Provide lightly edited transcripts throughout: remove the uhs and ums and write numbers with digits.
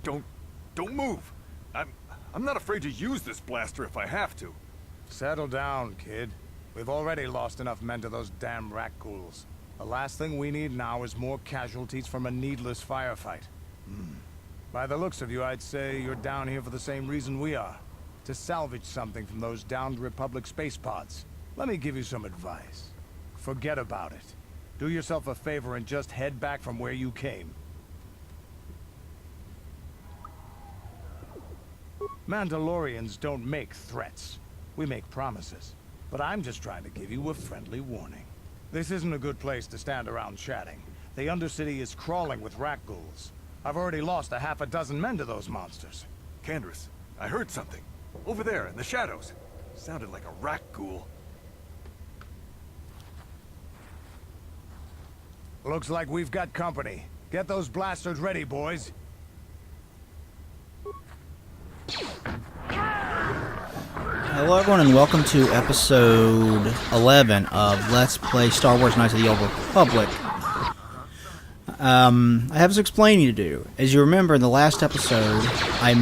Don't move. I'm not afraid to use this blaster if I have to. Settle down, kid. We've already lost enough men to those damn rat ghouls. The last thing we need now is more casualties from a needless firefight. By the looks of you, I'd say you're down here for the same reason we are. To salvage something from those downed Republic space pods. Let me give you some advice. Forget about it. Do yourself a favor and just head back from where you came. Mandalorians don't make threats. We make promises. But I'm just trying to give you a friendly warning. This isn't a good place to stand around chatting. The Undercity is crawling with rat ghouls. I've already lost a half a dozen men to those monsters. Candace, I heard something. Over there, in the shadows. Sounded like a rat ghoul. Looks like we've got company. Get those blasters ready, boys. Hello everyone and welcome to episode 11 of Let's Play Star Wars Knights of the Old Republic. I have some explaining to do. As you remember in the last episode, I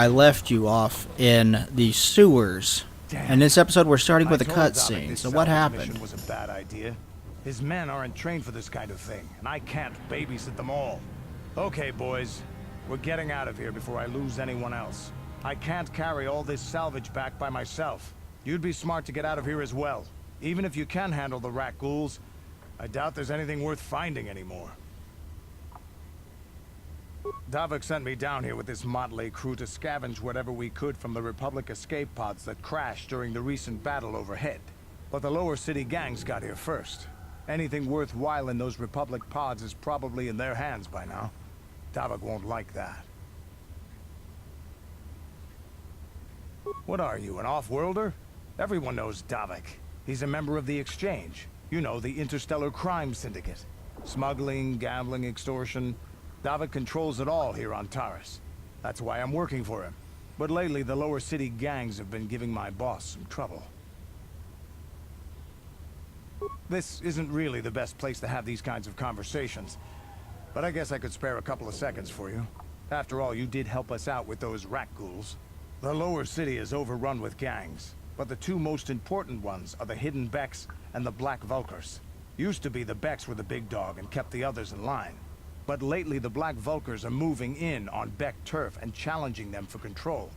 left you off in the sewers. Damn. And this episode we're starting with a I told Dominic cutscene. this So what salvage happened? mission was a bad idea. His men aren't trained for this kind of thing, and I can't babysit them all. Okay, boys. We're getting out of here before I lose anyone else. I can't carry all this salvage back by myself. You'd be smart to get out of here as well. Even if you can handle the rat ghouls, I doubt there's anything worth finding anymore. Davik sent me down here with this motley crew to scavenge whatever we could from the Republic escape pods that crashed during the recent battle overhead. But the lower city gangs got here first. Anything worthwhile in those Republic pods is probably in their hands by now. Davik won't like that. What are you, an off-worlder? Everyone knows Davik. He's a member of the Exchange. You know, the interstellar crime syndicate. Smuggling, gambling, extortion. Davik controls it all here on Taris. That's why I'm working for him. But lately, the lower city gangs have been giving my boss some trouble. This isn't really the best place to have these kinds of conversations. But I guess I could spare a couple of seconds for you. After all, you did help us out with those rat ghouls. The lower city is overrun with gangs, but the two most important ones are the Hidden Becks and the Black Vulkars. Used to be the Becks were the big dog and kept the others in line. But lately the Black Vulkars are moving in on Beck turf and challenging them for control.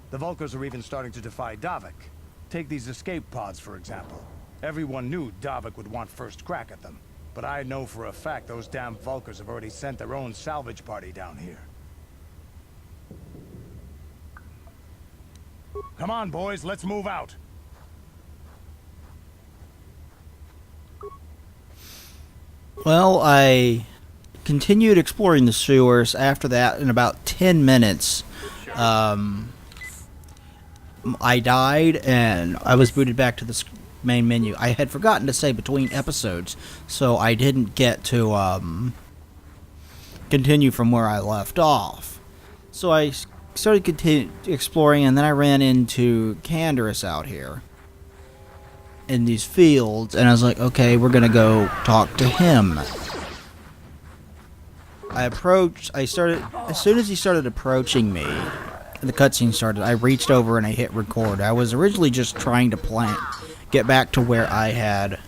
The Vulkars are even starting to defy Davik. Take these escape pods, for example. Everyone knew Davik would want first crack at them. But I know for a fact those damn Vulkars have already sent their own salvage party down here. Come on, boys, let's move out. Well, I continued exploring the sewers. After that, in about 10 minutes, I died and I was booted back to the main menu. I had forgotten to say between episodes, so I didn't get to continue from where I left off. So I started exploring, and then I ran into Candace out here in these fields, and I was like, okay, we're gonna go talk to him. As soon as he started approaching me, and the cutscene started, I reached over and I hit record. I was originally just trying to get back to where I had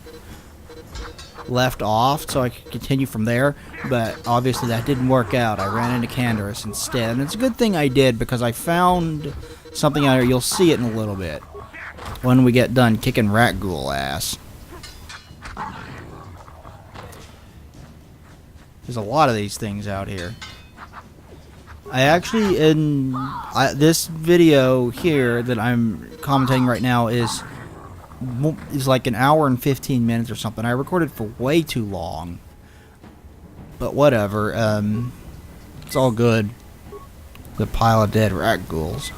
left off so I could continue from there, but obviously that didn't work out. I ran into Candace instead, and it's a good thing I did because I found something out here. You'll see it in a little bit when we get done kicking rat ghoul ass. There's a lot of these things out here. I actually, this video here that I'm commentating right now is like an hour and 15 minutes or something. I recorded for way too long. But whatever. It's all good. The pile of dead rat ghouls.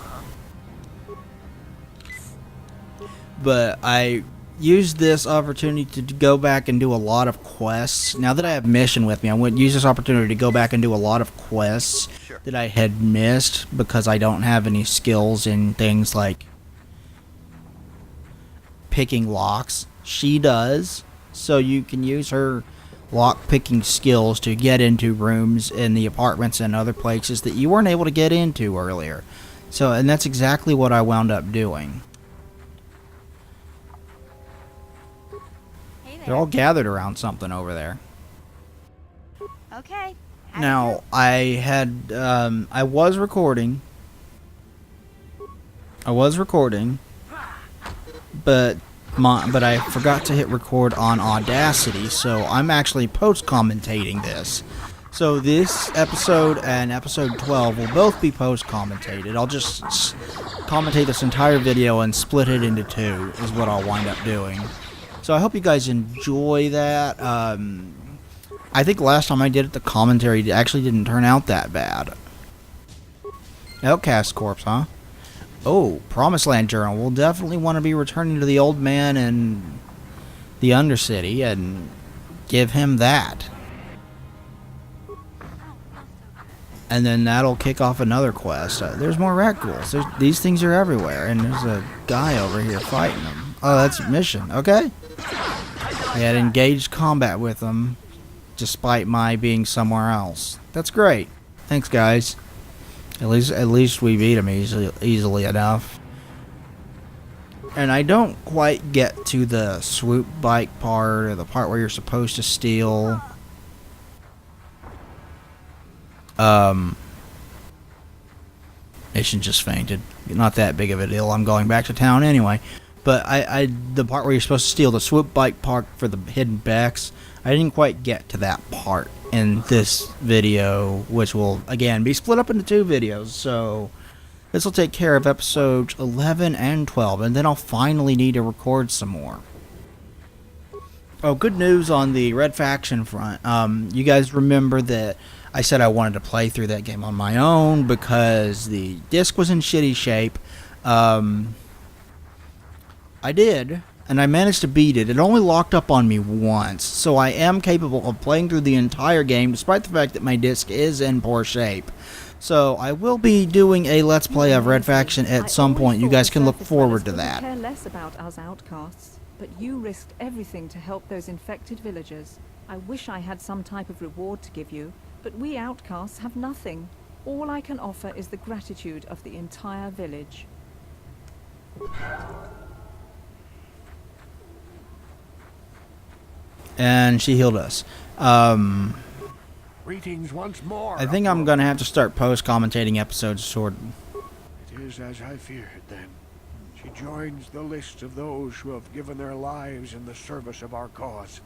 But I used this opportunity to go back and do a lot of quests. Now that I have Mission with me, I would use this opportunity to go back and do a lot of quests that I had missed because I don't have any skills in things like picking locks. She does, so you can use her lock-picking skills to get into rooms in the apartments and other places that you weren't able to get into earlier. So, and that's exactly what I wound up doing. Hey there. They're all gathered around something over there. Okay. Now, I was recording. But I forgot to hit record on Audacity, so I'm actually post-commentating this. So this episode and episode 12 will both be post-commentated. I'll just commentate this entire video and split it into two, is what I'll wind up doing. So I hope you guys enjoy that. I think last time I did it, the commentary actually didn't turn out that bad. Outcast Corpse, huh? Oh, Promised Land Journal. We'll definitely want to be returning to the old man in the Undercity and give him that. And then that'll kick off another quest. There's more rat ghouls. These things are everywhere, and there's a guy over here fighting them. Oh, that's a mission. Okay. I had engaged combat with them, despite my being somewhere else. That's great. Thanks, guys. At least we beat him easily enough. And I don't quite get to the swoop bike part, or the part where you're supposed to steal Mission just fainted. Not that big of a deal. I'm going back to town anyway. But the part where you're supposed to steal the swoop bike park for the hidden Becks, I didn't quite get to that part in this video, which will again be split up into two videos. So this will take care of episodes 11 and 12, and then I'll finally need to record some more. Oh, good news on the Red Faction front. You guys remember that I said I wanted to play through that game on my own because the disc was in shitty shape. I did, and I managed to beat it. It only locked up on me once, so I am capable of playing through the entire game, despite the fact that my disc is in poor shape. So I will be doing a Let's Play of Red Faction at some point. You guys can look forward to that. I care less about us outcasts, but you risked everything to help those infected villagers. I wish I had some type of reward to give you, but we outcasts have nothing. All I can offer is the gratitude of the entire village. And she healed us. Greetings once more. I think I'm going to have to start post-commentating episodes, sort of. It is as I feared, then. She joins the list of those who have given their lives in the service of our cause.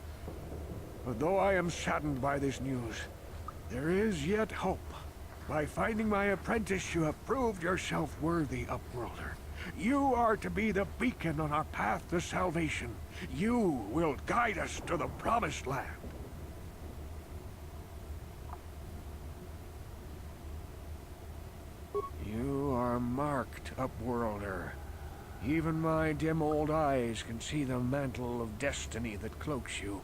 But though I am saddened by this news, there is yet hope. By finding my apprentice, you have proved yourself worthy, Upworlder. You are to be the beacon on our path to salvation. You will guide us to the Promised Land. You are marked, Upworlder. Even my dim old eyes can see the mantle of destiny that cloaks you.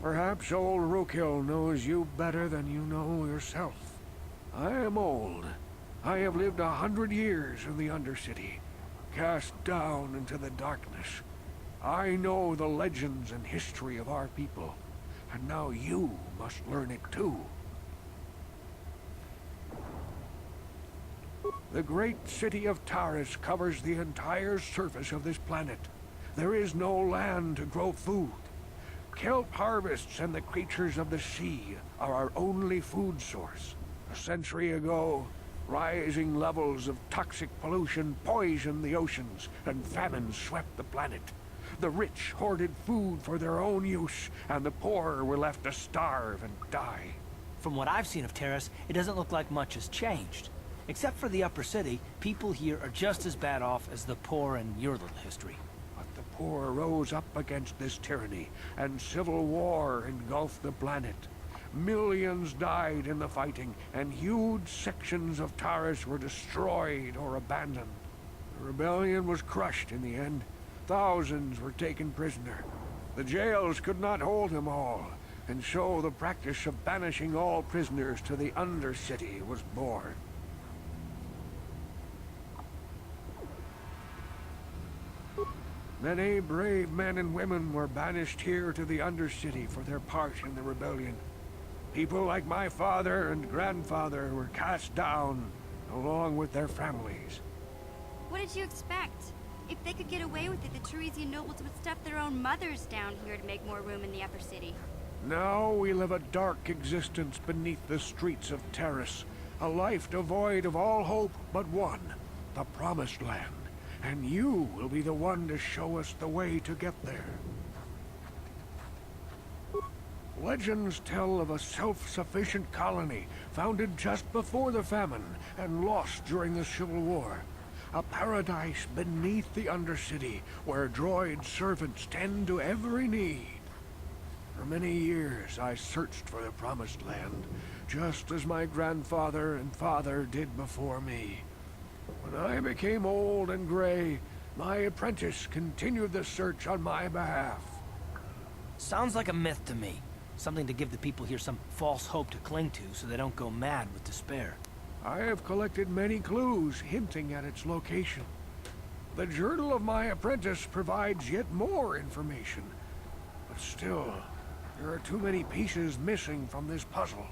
Perhaps old Rookhill knows you better than you know yourself. I am old. I have lived 100 years in the Undercity, cast down into the darkness. I know the legends and history of our people, and now you must learn it too. The great city of Taris covers the entire surface of this planet. There is no land to grow food. Kelp harvests and the creatures of the sea are our only food source. A century ago, rising levels of toxic pollution poisoned the oceans, and famine swept the planet. The rich hoarded food for their own use, and the poor were left to starve and die. From what I've seen of Terrace, it doesn't look like much has changed. Except for the upper city, people here are just as bad off as the poor in your little history. But the poor rose up against this tyranny, and civil war engulfed the planet. Millions died in the fighting, and huge sections of Taris were destroyed or abandoned. The rebellion was crushed in the end. Thousands were taken prisoner. The jails could not hold them all, and so the practice of banishing all prisoners to the Undercity was born. Many brave men and women were banished here to the Undercity for their part in the rebellion. People like my father and grandfather were cast down, along with their families. What did you expect? If they could get away with it, the Teresian nobles would stuff their own mothers down here to make more room in the upper city. Now we live a dark existence beneath the streets of Terrace. A life devoid of all hope but one, the Promised Land. And you will be the one to show us the way to get there. Legends tell of a self-sufficient colony founded just before the famine and lost during the Civil War. A paradise beneath the Undercity where droid servants tend to every need. For many years I searched for the Promised Land, just as my grandfather and father did before me. When I became old and gray, my apprentice continued the search on my behalf. Sounds like a myth to me. Something to give the people here some false hope to cling to so they don't go mad with despair. I have collected many clues hinting at its location. The journal of my apprentice provides yet more information. But still, there are too many pieces missing from this puzzle.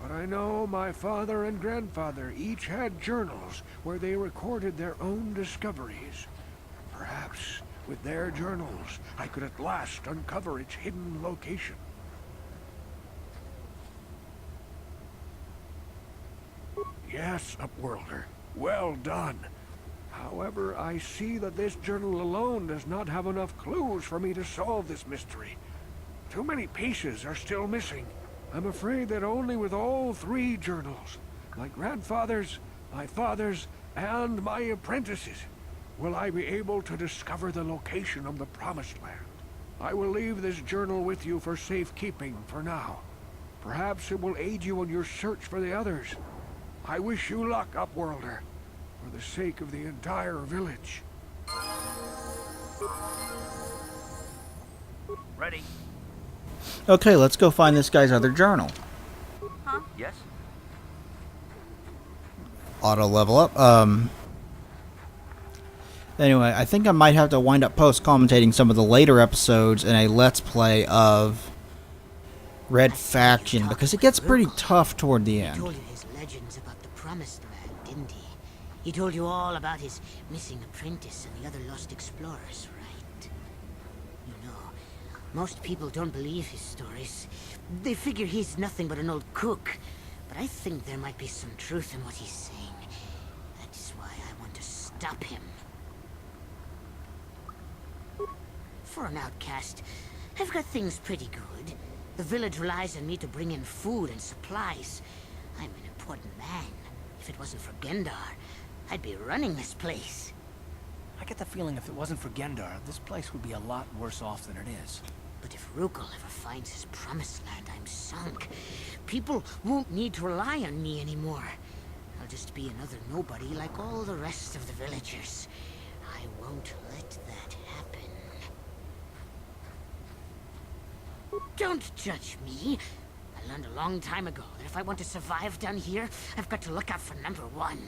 But I know my father and grandfather each had journals where they recorded their own discoveries. Perhaps, with their journals, I could at last uncover its hidden location. Yes, Upworlder. Well done. However, I see that this journal alone does not have enough clues for me to solve this mystery. Too many pieces are still missing. I'm afraid that only with all three journals, my grandfather's, my father's, and my apprentice's, will I be able to discover the location of the Promised Land. I will leave this journal with you for safekeeping for now. Perhaps it will aid you in your search for the others. I wish you luck, Upworlder, for the sake of the entire village. Ready? Okay, let's go find this guy's other journal. Huh? Yes? Auto level up. Anyway, I think I might have to wind up post-commentating some of the later episodes in a Let's Play of Red Faction, because it gets pretty tough toward the He end. told you his legends about the Promised Land, didn't he? He told you all about his missing apprentice and the other lost explorers, right? You know, most people don't believe his stories. They figure he's nothing but an old cook. But I think there might be some truth in what he's saying. That is why I want to stop him. For an outcast, I've got things pretty good. The village relies on me to bring in food and supplies. I'm an important man. If it wasn't for Gendar, I'd be running this place. I get the feeling if it wasn't for Gendar, this place would be a lot worse off than it is. But if Rukel ever finds his Promised Land, I'm sunk. People won't need to rely on me anymore. I'll just be another nobody like all the rest of the villagers. I won't let that happen. Don't judge me. I learned a long time ago that if I want to survive down here, I've got to look out for number one.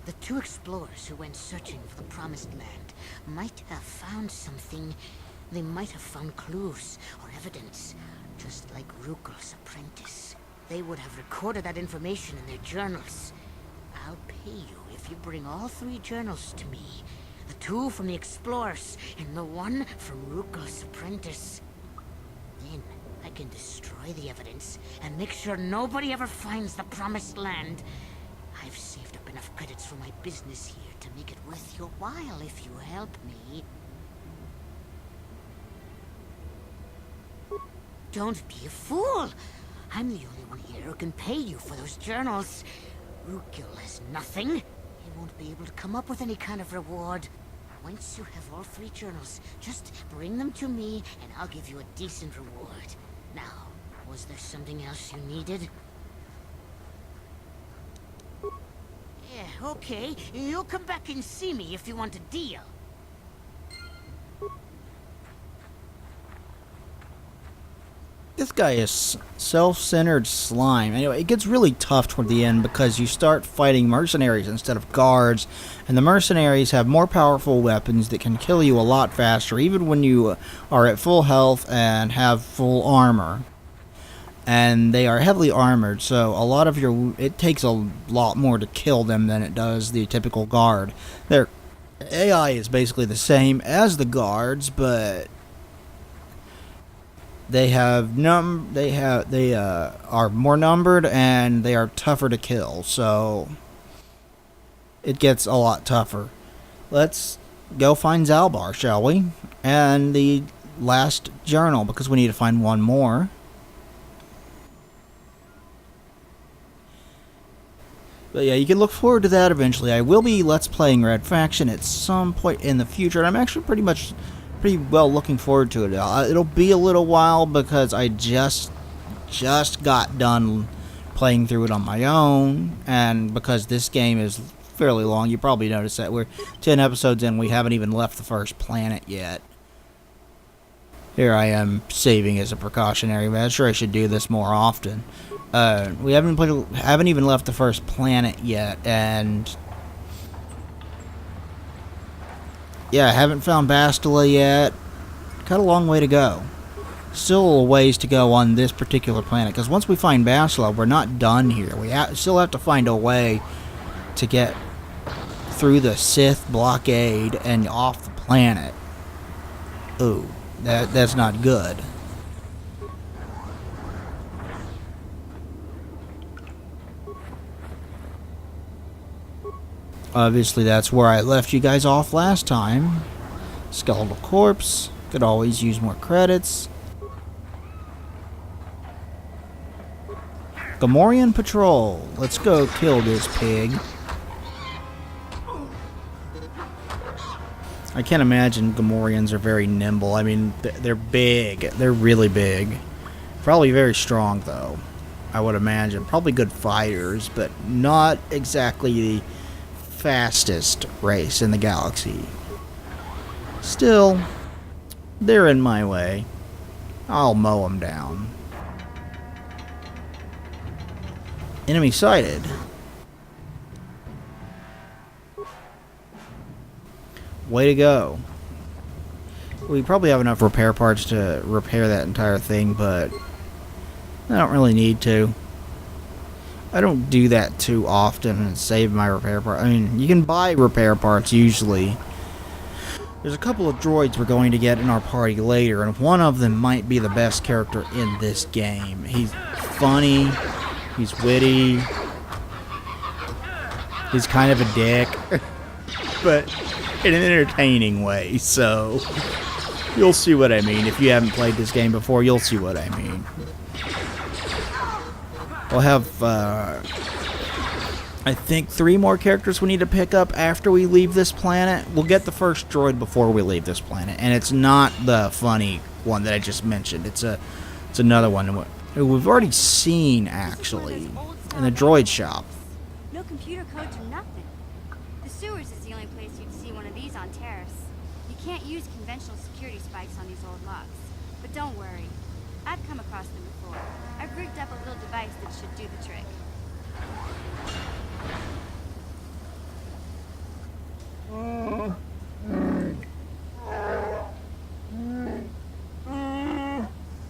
The two explorers who went searching for the Promised Land might have found something. They might have found clues or evidence, just like Rukel's apprentice. They would have recorded that information in their journals. I'll pay you if you bring all three journals to me. The two from the explorers and the one from Rukel's apprentice. Then I can destroy the evidence and make sure nobody ever finds the Promised Land. I've saved up enough credits for my business here to make it worth your while if you help me. Don't be a fool! I'm the only one here who can pay you for those journals. Rukel has nothing. He won't be able to come up with any kind of reward. Once you have all three journals, just bring them to me and I'll give you a decent reward. Now, was there something else you needed? Yeah, okay. You'll come back and see me if you want a deal. this guy is self-centered slime. Anyway, it gets really tough toward the end because you start fighting mercenaries instead of guards, and the mercenaries have more powerful weapons that can kill you a lot faster, even when you are at full health and have full armor. And they are heavily armored, so a lot of it takes a lot more to kill them than it does the typical guard. Their AI is basically the same as the guards, but they are more numbered and they are tougher to kill, so it gets a lot tougher. Let's go find Zalbar, shall we? And the last journal, because we need to find one more. But yeah, you can look forward to that eventually. I will be Let's Playing Red Faction at some point in the future, and I'm actually pretty well looking forward to it. It'll be a little while because I just got done playing through it on my own, and because this game is fairly long, you probably noticed that we're 10 episodes in, we haven't even left the first planet yet. Here I am saving as a precautionary measure. I should do this more often. We haven't even left the first planet yet, and yeah, I haven't found Bastila yet. Got a long way to go. Still a ways to go on this particular planet, because once we find Bastila, we're not done here. We still have to find a way to get through the Sith blockade and off the planet. Ooh, that's not good. Obviously, that's where I left you guys off last time. Skeletal corpse. Could always use more credits. Gamorrean patrol. Let's go kill this pig. I can't imagine Gamorreans are very nimble. I mean, they're big. They're really big. Probably very strong, though. I would imagine. Probably good fighters, but not exactly the fastest race in the galaxy. Still, they're in my way. I'll mow them down. Enemy sighted. Way to go. We probably have enough repair parts to repair that entire thing, but I don't really need to. I don't do that too often and save my repair parts. I mean, you can buy repair parts usually. There's a couple of droids we're going to get in our party later, and one of them might be the best character in this game. He's funny, he's witty, he's kind of a dick, but in an entertaining way, so you'll see what I mean. If you haven't played this game before, you'll see what I mean. We'll have, I think, 3 more characters we need to pick up after we leave this planet. We'll get the first droid before we leave this planet, and it's not the funny one that I just mentioned. It's another one we've already seen, actually, in the droid shop. No computer codes or nothing. The sewers is the only place you'd see one of these on Terrace. You can't use conventional security spikes on these old locks. But don't worry. I've come across them before. I've rigged up a little device that should do the trick.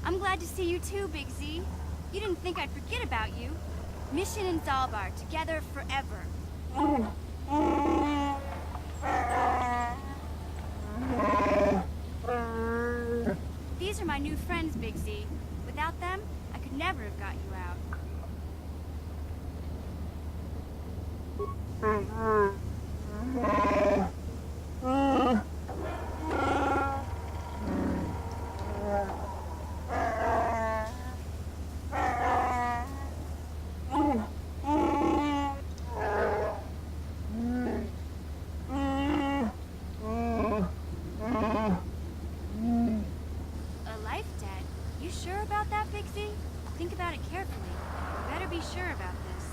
I'm glad to see you too, Big Z. You didn't think I'd forget about you. Mission and Zalbar, together forever. These are my new friends, Big Z. Without them, I could never have got you out. A life debt? You sure about that, Big Z? Think about it carefully. You better be sure about this.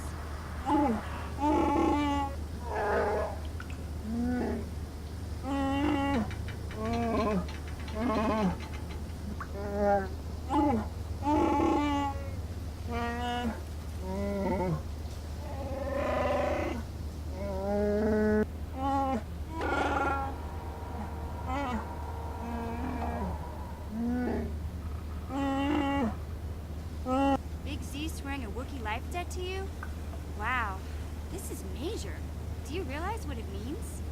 Wookiee life debt to you? Wow, this is major. Do you realize what it means?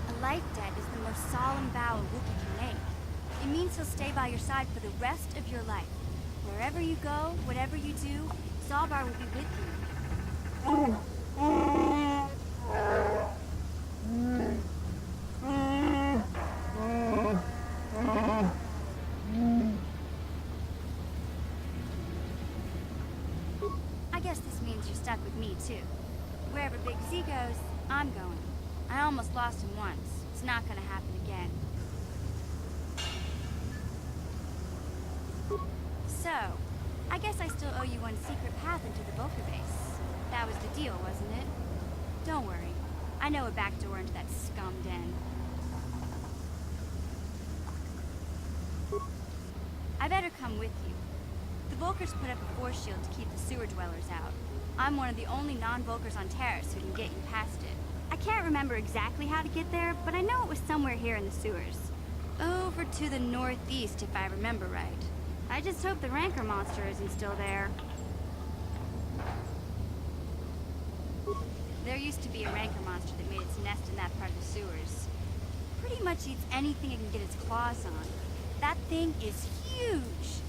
A life debt is the most solemn vow a Wookiee can make. It means he'll stay by your side for the rest of your life. Wherever you go, whatever you do, Zalbar will be with you. I guess this means you're stuck with me, too. Wherever Big Z goes, I'm going. I almost lost him once. It's not gonna happen again. So, I guess I still owe you one secret path into the Vulcan base. That was the deal, wasn't it? Don't worry. I know a back door into that scum den. I better come with you. The Vulkars put up a force shield to keep the sewer dwellers out. I'm one of the only non-Vulkars on Terrace who can get you past it. I can't remember exactly how to get there, but I know it was somewhere here in the sewers. Over to the northeast, if I remember right. I just hope the Rancor monster isn't still there. There used to be a Rancor monster that made its nest in that part of the sewers. Pretty much eats anything it can get its claws on. That thing is huge!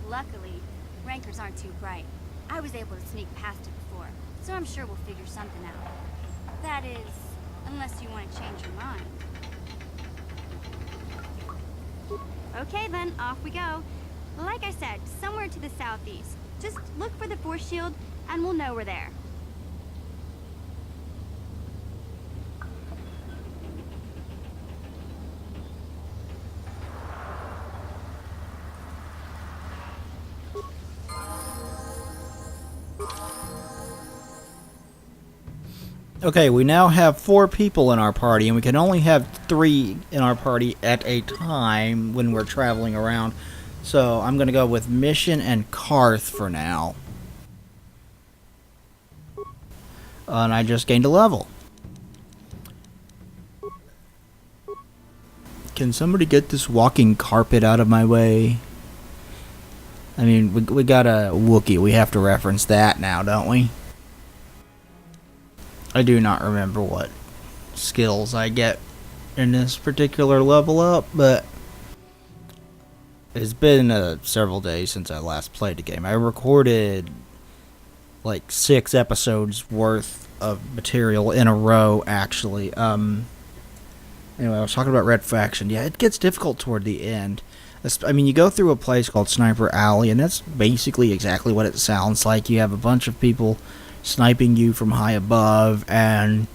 Luckily, Rancors aren't too bright. I was able to sneak past it before, so I'm sure we'll figure something out. That is, unless you want to change your mind. Okay then, off we go. Like I said, somewhere to the southeast. Just look for the force shield, and we'll know we're there. Okay, we now have 4 people in our party, and we can only have 3 in our party at a time when we're traveling around. So I'm going to go with Mission and Karth for now. And I just gained a level. Can somebody get this walking carpet out of my way? I mean, we got a Wookiee. We have to reference that now, don't we? I do not remember what skills I get in this particular level up, but it's been several days since I last played the game. I recorded like 6 episodes worth of material in a row, actually. Anyway, I was talking about Red Faction. Yeah, it gets difficult toward the end. I mean, you go through a place called Sniper Alley, and that's basically exactly what it sounds like. You have a bunch of people sniping you from high above, and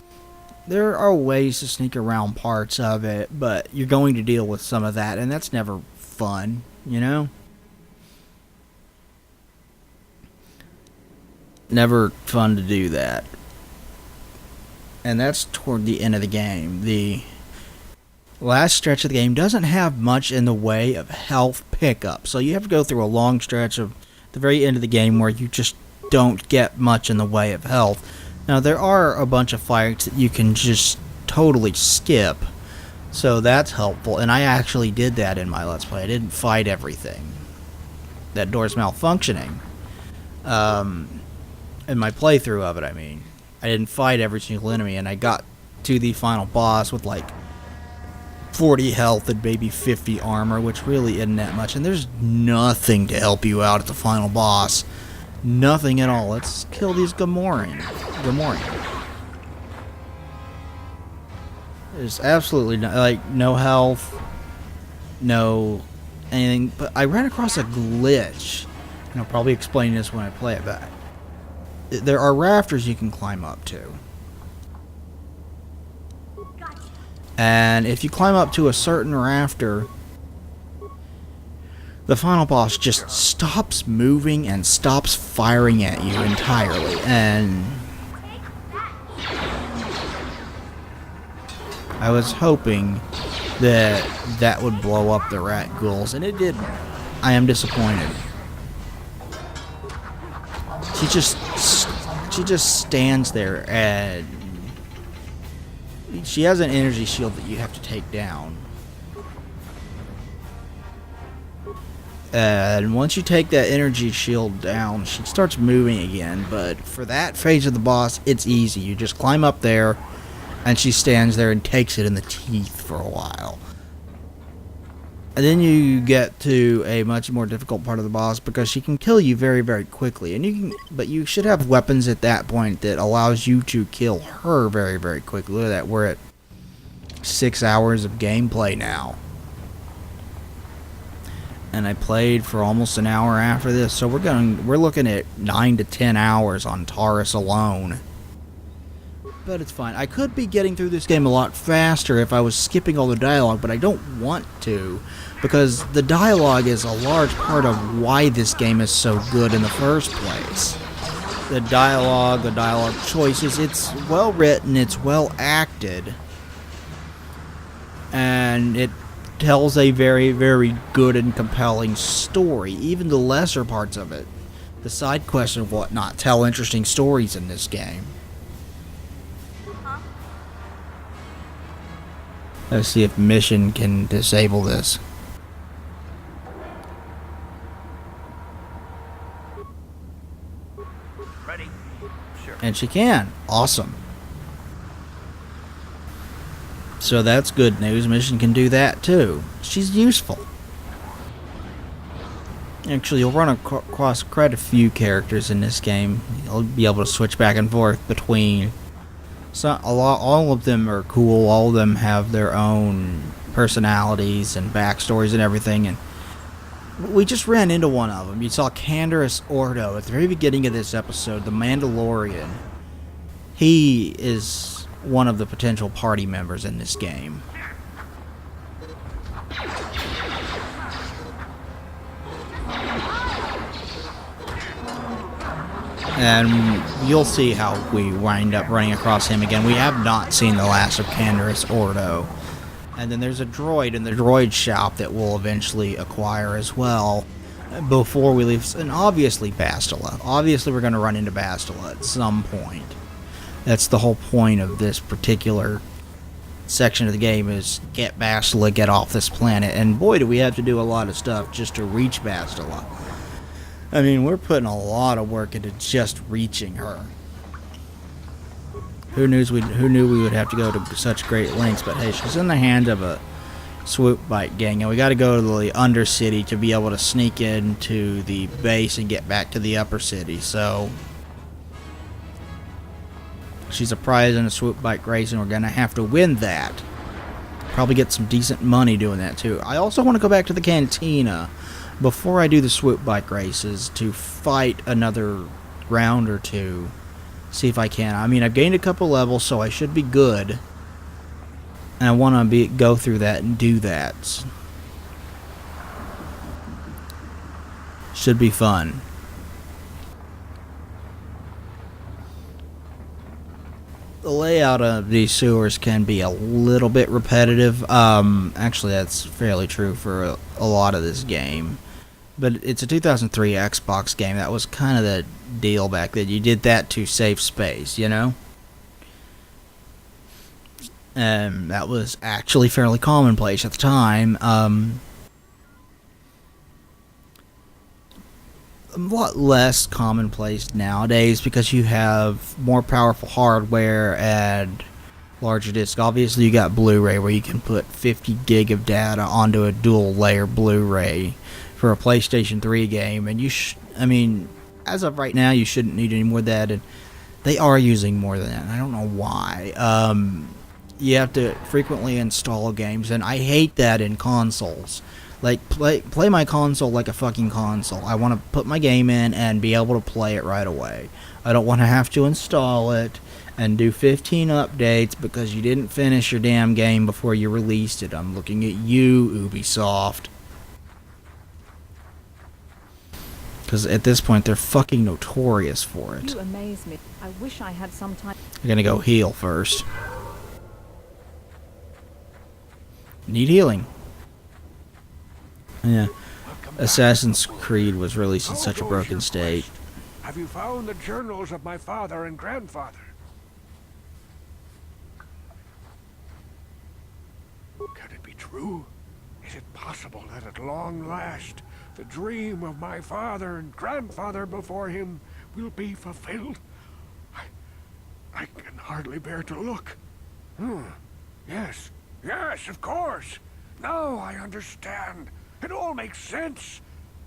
there are ways to sneak around parts of it, but you're going to deal with some of that, and that's never fun, you know? Never fun to do that. And that's toward the end of the game. The last stretch of the game doesn't have much in the way of health pickup, so you have to go through a long stretch of the very end of the game where you just don't get much in the way of health. Now, there are a bunch of fights that you can just totally skip, so that's helpful, and I actually did that in my Let's Play. I didn't fight everything. That door's malfunctioning. In my playthrough of it, I mean. I didn't fight every single enemy, and I got to the final boss with like 40 health and maybe 50 armor, which really isn't that much, and there's nothing to help you out at the final boss. Nothing at all. Let's kill these Gamorrean. There's absolutely no health, no anything. But I ran across a glitch, and I'll probably explain this when I play it back. There are rafters you can climb up to, and if you climb up to a certain rafter, the final boss just stops moving and stops firing at you entirely, and I was hoping that that would blow up the rat ghouls, and it didn't. I am disappointed. She just stands there and she has an energy shield that you have to take down. And once you take that energy shield down, she starts moving again. But for that phase of the boss, it's easy. You just climb up there, and she stands there and takes it in the teeth for a while. And then you get to a much more difficult part of the boss because she can kill you very, very quickly. But you should have weapons at that point that allows you to kill her very, very quickly. Look at that. We're at 6 hours of gameplay now. And I played for almost an hour after this, so we're looking at 9 to 10 hours on Taurus alone. But it's fine. I could be getting through this game a lot faster if I was skipping all the dialogue, but I don't want to, because the dialogue is a large part of why this game is so good in the first place. The dialogue choices, it's well written, it's well acted, and it tells a very, very good and compelling story. Even the lesser parts of it, the side quests and whatnot, tell interesting stories in this game. Let's see if Mission can disable this. Ready? Sure. And she can. Awesome. So that's good news. Mission can do that too. She's useful. Actually, you'll run across quite a few characters in this game. You'll be able to switch back and forth between. All of them are cool. All of them have their own personalities and backstories and everything. And we just ran into one of them. You saw Canderous Ordo at the very beginning of this episode, the Mandalorian. He is one of the potential party members in this game. And you'll see how we wind up running across him again. We have not seen the last of Canderous Ordo. And then there's a droid in the droid shop that we'll eventually acquire as well before we leave. And obviously Bastila. Obviously we're going to run into Bastila at some point. That's the whole point of this particular section of the game, is get Bastila, get off this planet. And boy, do we have to do a lot of stuff just to reach Bastila. I mean, we're putting a lot of work into just reaching her. Who knew we would have to go to such great lengths? But hey, she's in the hands of a swoop bike gang, and we got to go to the Undercity to be able to sneak into the base and get back to the Upper City. So she's a prize in a swoop bike race, and we're gonna have to win that. Probably get some decent money doing that too. I also want to go back to the cantina before I do the swoop bike races to fight another round or two. See if I can. I mean, I've gained a couple levels, so I should be good. And I want to go through that and do that. Should be fun. The layout of these sewers can be a little bit repetitive. Actually, that's fairly true for a lot of this game. But it's a 2003 Xbox game. That was kind of the deal back then. You did that to save space, you know? And that was actually fairly commonplace at the time. A lot less commonplace nowadays because you have more powerful hardware and larger disc. Obviously, you got Blu-ray where you can put 50 gig of data onto a dual layer Blu-ray for a PlayStation 3 game, and I mean, as of right now, you shouldn't need any more than that, and they are using more than that. I don't know why. You have to frequently install games, and I hate that in consoles. Like, play my console like a fucking console. I want to put my game in and be able to play it right away. I don't want to have to install it and do 15 updates because you didn't finish your damn game before you released it. I'm looking at you, Ubisoft. Because at this point, they're fucking notorious for it. You amaze me. I wish I had some time. I'm gonna go heal first. Need healing. Yeah. Assassin's Creed was released in such a broken state. Have you found the journals of my father and grandfather? true? Is it possible that at long last, the dream of my father and grandfather before him will be fulfilled? I can hardly bear to look. Yes, of course. Now I understand. It all makes sense.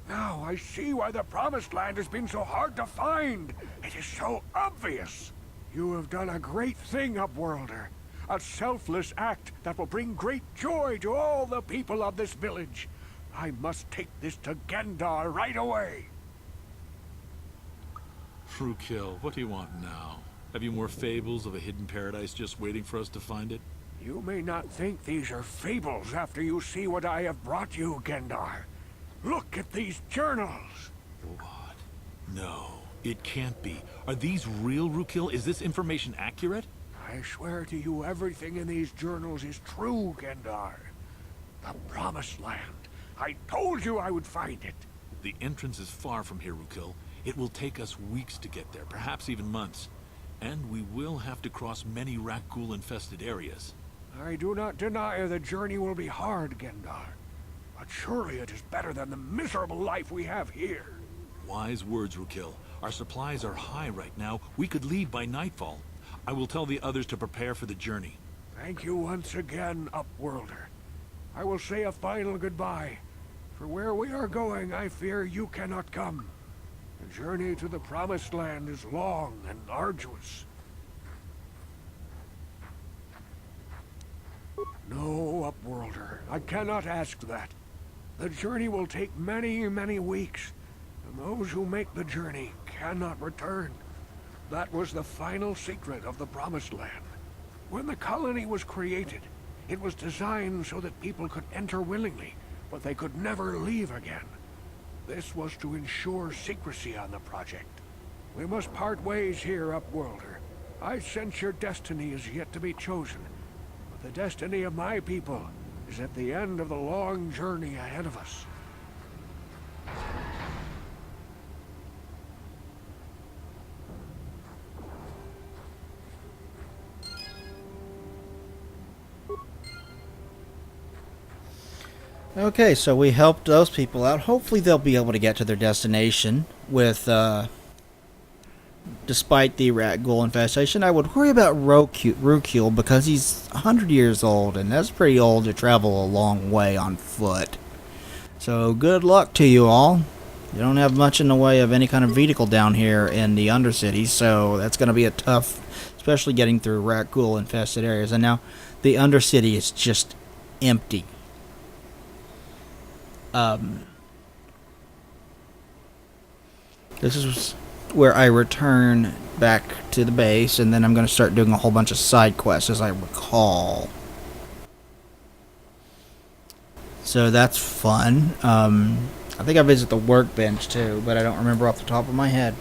Now I see why the Promised Land has been so hard to find. It is so obvious. You have done a great thing, Upworlder. A selfless act that will bring great joy to all the people of this village. I must take this to Gendar right away. Frukill, what do you want now? Have you more fables of a hidden paradise just waiting for us to find it? You may not think these are fables after you see what I have brought you, Gendar. Look at these journals. What? No, it can't be. Are these real, Rukill? Is this information accurate? I swear to you, everything in these journals is true, Gendar. The Promised Land. I told you I would find it. The entrance is far from here, Rukill. It will take us weeks to get there, perhaps even months. And we will have to cross many Rakghoul-infested areas. I do not deny the journey will be hard, Gendar. But surely it is better than the miserable life we have here. Wise words, Rukill. Our supplies are high right now. We could leave by nightfall. I will tell the others to prepare for the journey. Thank you once again, Upworlder. I will say a final goodbye. For where we are going, I fear you cannot come. The journey to the Promised Land is long and arduous. No, Upworlder, I cannot ask that. The journey will take many, many weeks, and those who make the journey cannot return. That was the final secret of the Promised Land. When the colony was created, it was designed so that people could enter willingly, but they could never leave again. This was to ensure secrecy on the project. We must part ways here, Upworlder. I sense your destiny is yet to be chosen, but the destiny of my people is at the end of the long journey ahead of us. Okay, so we helped those people out. Hopefully they'll be able to get to their destination with, despite the Rakghoul infestation. I would worry about Rukill because he's 100 years old, and that's pretty old to travel a long way on foot. So good luck to you all. You don't have much in the way of any kind of vehicle down here in the Undercity, so that's going to be a tough, especially getting through Rakghoul infested areas. And now the Undercity is just empty. This is where I return back to the base, and then I'm going to start doing a whole bunch of side quests, as I recall. So that's fun. I think I visit the workbench too, but I don't remember off the top of my head.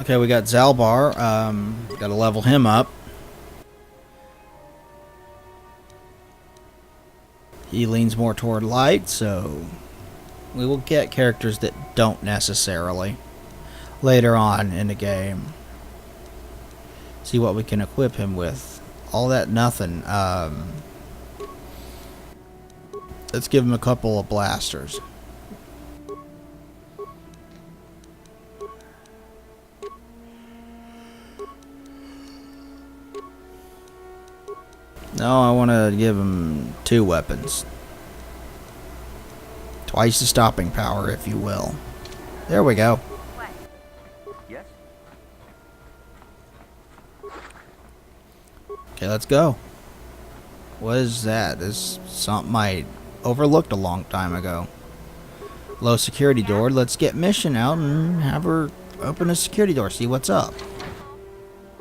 Okay, we got Zalbar. Gotta level him up. He leans more toward light, so we will get characters that don't necessarily later on in the game. See what we can equip him with. All that nothing. Let's give him a couple of blasters. No, I want to give him 2 weapons. Twice the stopping power, if you will. There we go. What? Yes? Okay, let's go. What is that? This is something I overlooked a long time ago. Low security door. Let's get Mission out and have her open a security door. See what's up.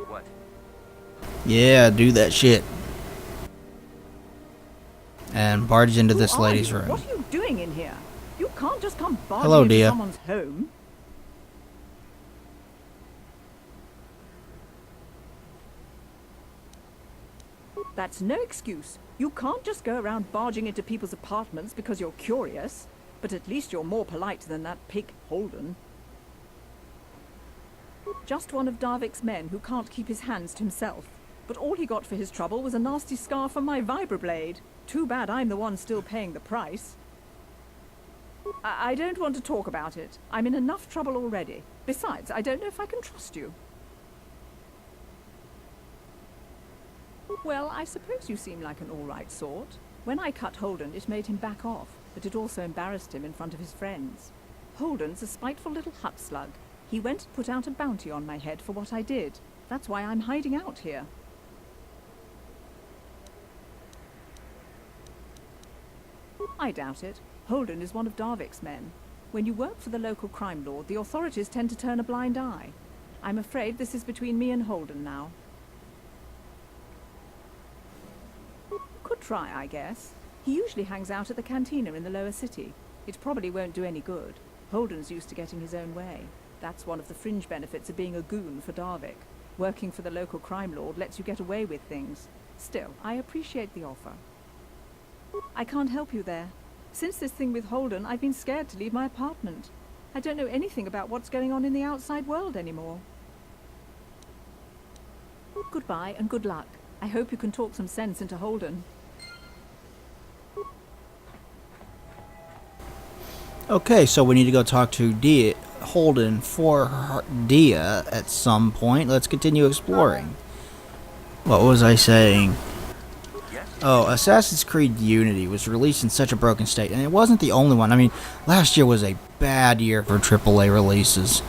What? Yeah, do that shit. And barge into this lady's room. What are you doing doing in here? You can't just come Hello, barging into dear. someone's home. That's no excuse. You can't just go around barging into people's apartments because you're curious. But at least you're more polite than that pig Holden. Just one of Darvik's men who can't keep his hands to himself. But all he got for his trouble was a nasty scar from my vibroblade. Too bad I'm the one still paying the price. I don't want to talk about it. I'm in enough trouble already. Besides, I don't know if I can trust you. Well, I suppose you seem like an all-right sort. When I cut Holden, it made him back off, but it also embarrassed him in front of his friends. Holden's a spiteful little hut slug. He went and put out a bounty on my head for what I did. That's why I'm hiding out here. I doubt it. Holden is one of Darvik's men. When you work for the local crime lord, the authorities tend to turn a blind eye. I'm afraid this is between me and Holden now. Could try, I guess. He usually hangs out at the cantina in the lower city. It probably won't do any good. Holden's used to getting his own way. That's one of the fringe benefits of being a goon for Darvik. Working for the local crime lord lets you get away with things. Still, I appreciate the offer. I can't help you there. Since this thing with Holden, I've been scared to leave my apartment. I don't know anything about what's going on in the outside world anymore. Goodbye and good luck. I hope you can talk some sense into Holden. Okay, so we need to go talk to Holden for Dia at some point. Let's continue exploring. What was I saying? Oh, Assassin's Creed Unity was released in such a broken state, and it wasn't the only one. I mean, last year was a bad year for AAA releases.